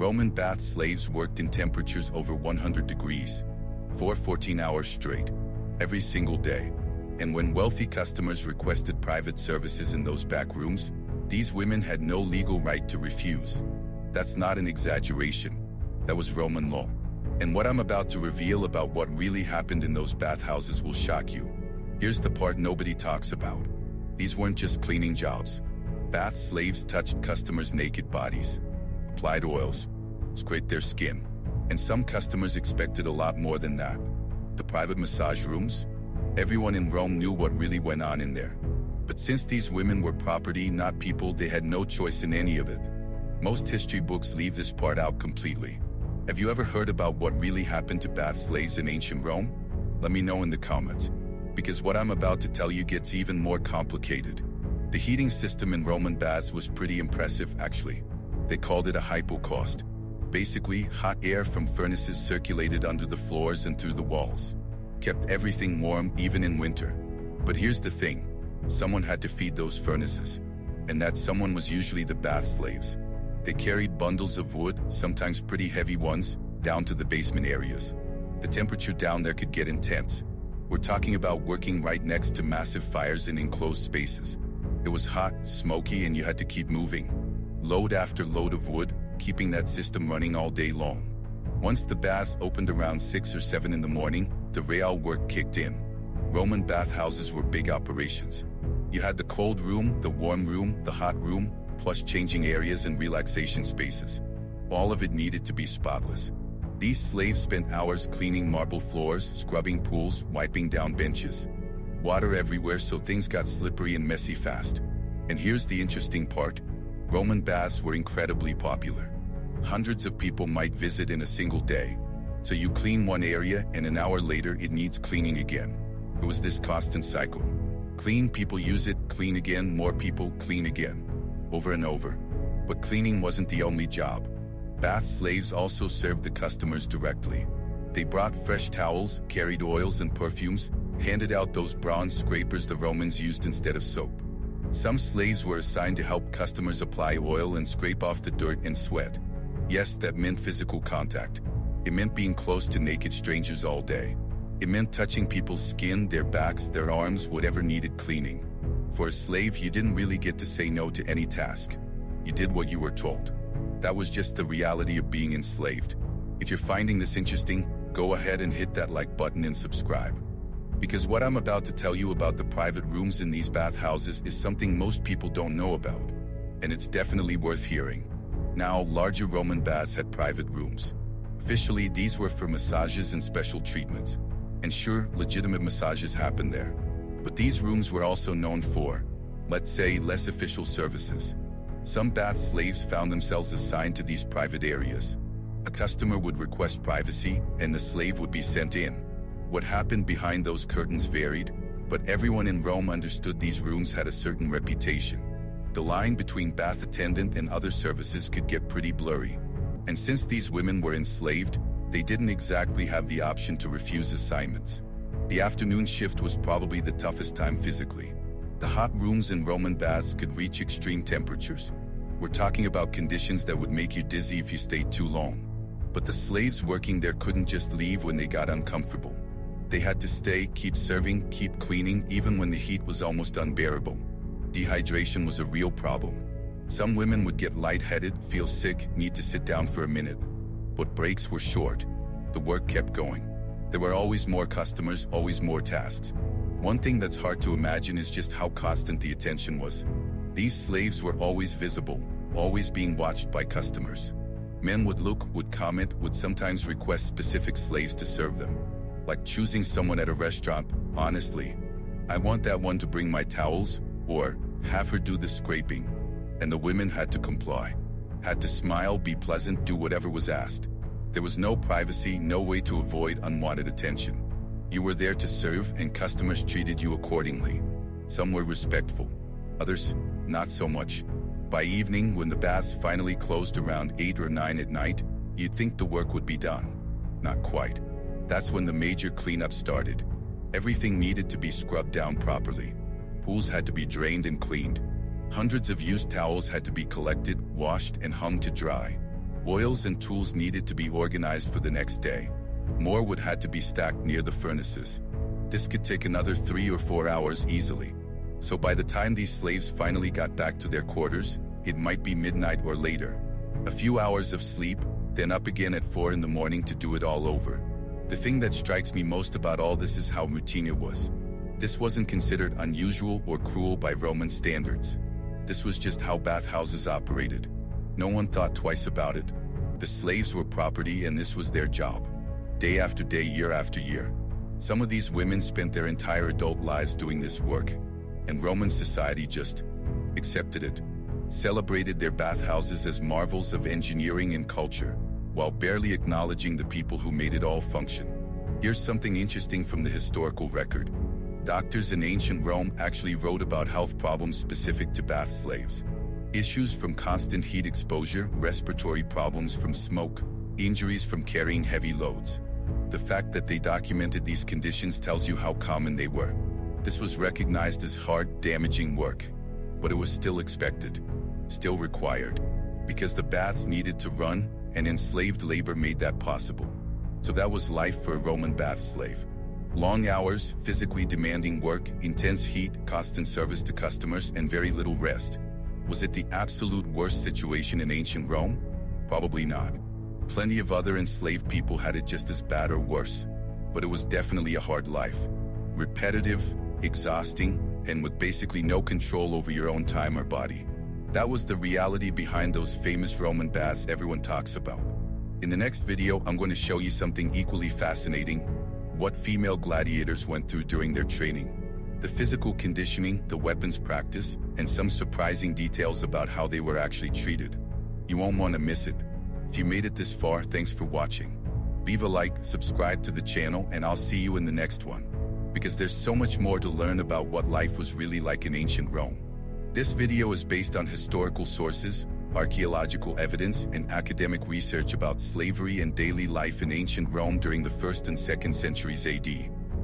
Roman bath slaves worked in temperatures over 100 degrees for 14 hours straight, every single day. And when wealthy customers requested private services in those back rooms, these women had no legal right to refuse. That's not an exaggeration. That was Roman law. And what I'm about to reveal about what really happened in those bathhouses will shock you. Here's the part nobody talks about. These weren't just cleaning jobs. Bath slaves touched customers' naked bodies, applied oils, scraped their skin, and some customers expected a lot more than that. The private massage rooms? Everyone in Rome knew what really went on in there. But since these women were property, not people, they had no choice in any of it. Most history books leave this part out completely. Have you ever heard about what really happened to bath slaves in ancient Rome? Let me know in the comments, because what I'm about to tell you gets even more complicated. The heating system in Roman baths was pretty impressive, actually. They called it a hypocaust. Basically, hot air from furnaces circulated under the floors and through the walls. Kept everything warm, even in winter. But here's the thing. Someone had to feed those furnaces. And that someone was usually the bath slaves. They carried bundles of wood, sometimes pretty heavy ones, down to the basement areas. The temperature down there could get intense. We're talking about working right next to massive fires in enclosed spaces. It was hot, smoky, and you had to keep moving. Load after load of wood, keeping that system running all day long. Once the baths opened around 6 or 7 in the morning, the real work kicked in. Roman bathhouses were big operations. You had the cold room, the warm room, the hot room, plus changing areas and relaxation spaces. All of it needed to be spotless. These slaves spent hours cleaning marble floors, scrubbing pools, wiping down benches. Water everywhere, so things got slippery and messy fast. And here's the interesting part. Roman baths were incredibly popular. Hundreds of people might visit in a single day. So you clean one area and an hour later it needs cleaning again. It was this constant cycle. Clean, people use it, clean again, more people, clean again. Over and over. But cleaning wasn't the only job. Bath slaves also served the customers directly. They brought fresh towels, carried oils and perfumes, handed out those bronze scrapers the Romans used instead of soap. Some slaves were assigned to help customers apply oil and scrape off the dirt and sweat. Yes, that meant physical contact. It meant being close to naked strangers all day. It meant touching people's skin, their backs, their arms, whatever needed cleaning. For a slave, you didn't really get to say no to any task. You did what you were told. That was just the reality of being enslaved. If you're finding this interesting, go ahead and hit that like button and subscribe. Because what I'm about to tell you about the private rooms in these bathhouses is something most people don't know about. And it's definitely worth hearing. Now, larger Roman baths had private rooms. Officially, these were for massages and special treatments. And sure, legitimate massages happened there. But these rooms were also known for, let's say, less official services. Some bath slaves found themselves assigned to these private areas. A customer would request privacy, and the slave would be sent in. What happened behind those curtains varied, but everyone in Rome understood these rooms had a certain reputation. The line between bath attendant and other services could get pretty blurry. And since these women were enslaved, they didn't exactly have the option to refuse assignments. The afternoon shift was probably the toughest time physically. The hot rooms in Roman baths could reach extreme temperatures. We're talking about conditions that would make you dizzy if you stayed too long. But the slaves working there couldn't just leave when they got uncomfortable. They had to stay, keep serving, keep cleaning, even when the heat was almost unbearable. Dehydration was a real problem. Some women would get lightheaded, feel sick, need to sit down for a minute. But breaks were short. The work kept going. There were always more customers, always more tasks. One thing that's hard to imagine is just how constant the attention was. These slaves were always visible, always being watched by customers. Men would look, would comment, would sometimes request specific slaves to serve them. Like choosing someone at a restaurant. Honestly, I want that one to bring my towels, or have her do the scraping. And the women had to comply. Had to smile, be pleasant, do whatever was asked. There was no privacy, no way to avoid unwanted attention. You were there to serve, and customers treated you accordingly. Some were respectful, others, not so much. By evening, when the baths finally closed around 8 or 9 at night, you'd think the work would be done. Not quite. That's when the major cleanup started. Everything needed to be scrubbed down properly. Pools had to be drained and cleaned. Hundreds of used towels had to be collected, washed, and hung to dry. Oils and tools needed to be organized for the next day. More wood had to be stacked near the furnaces. This could take another 3 or 4 hours easily. So by the time these slaves finally got back to their quarters, it might be midnight or later. A few hours of sleep, then up again at 4 in the morning to do it all over. The thing that strikes me most about all this is how routine it was. This wasn't considered unusual or cruel by Roman standards. This was just how bathhouses operated. No one thought twice about it. The slaves were property and this was their job. Day after day, year after year. Some of these women spent their entire adult lives doing this work, and Roman society just accepted it, celebrated their bathhouses as marvels of engineering and culture, while barely acknowledging the people who made it all function. Here's something interesting from the historical record. Doctors in ancient Rome actually wrote about health problems specific to bath slaves. Issues from constant heat exposure, respiratory problems from smoke, injuries from carrying heavy loads. The fact that they documented these conditions tells you how common they were. This was recognized as hard, damaging work, but it was still expected, still required, because the baths needed to run, and enslaved labor made that possible. So that was life for a Roman bath slave. Long hours, physically demanding work, intense heat, constant service to customers, and very little rest. Was it the absolute worst situation in ancient Rome? Probably not. Plenty of other enslaved people had it just as bad or worse, but it was definitely a hard life. Repetitive, exhausting, and with basically no control over your own time or body. That was the reality behind those famous Roman baths everyone talks about. In the next video, I'm going to show you something equally fascinating: what female gladiators went through during their training. The physical conditioning, the weapons practice, and some surprising details about how they were actually treated. You won't want to miss it. If you made it this far, thanks for watching. Leave a like, subscribe to the channel, and I'll see you in the next one. Because there's so much more to learn about what life was really like in ancient Rome. This video is based on historical sources, archaeological evidence, and academic research about slavery and daily life in ancient Rome during the 1st and 2nd centuries AD.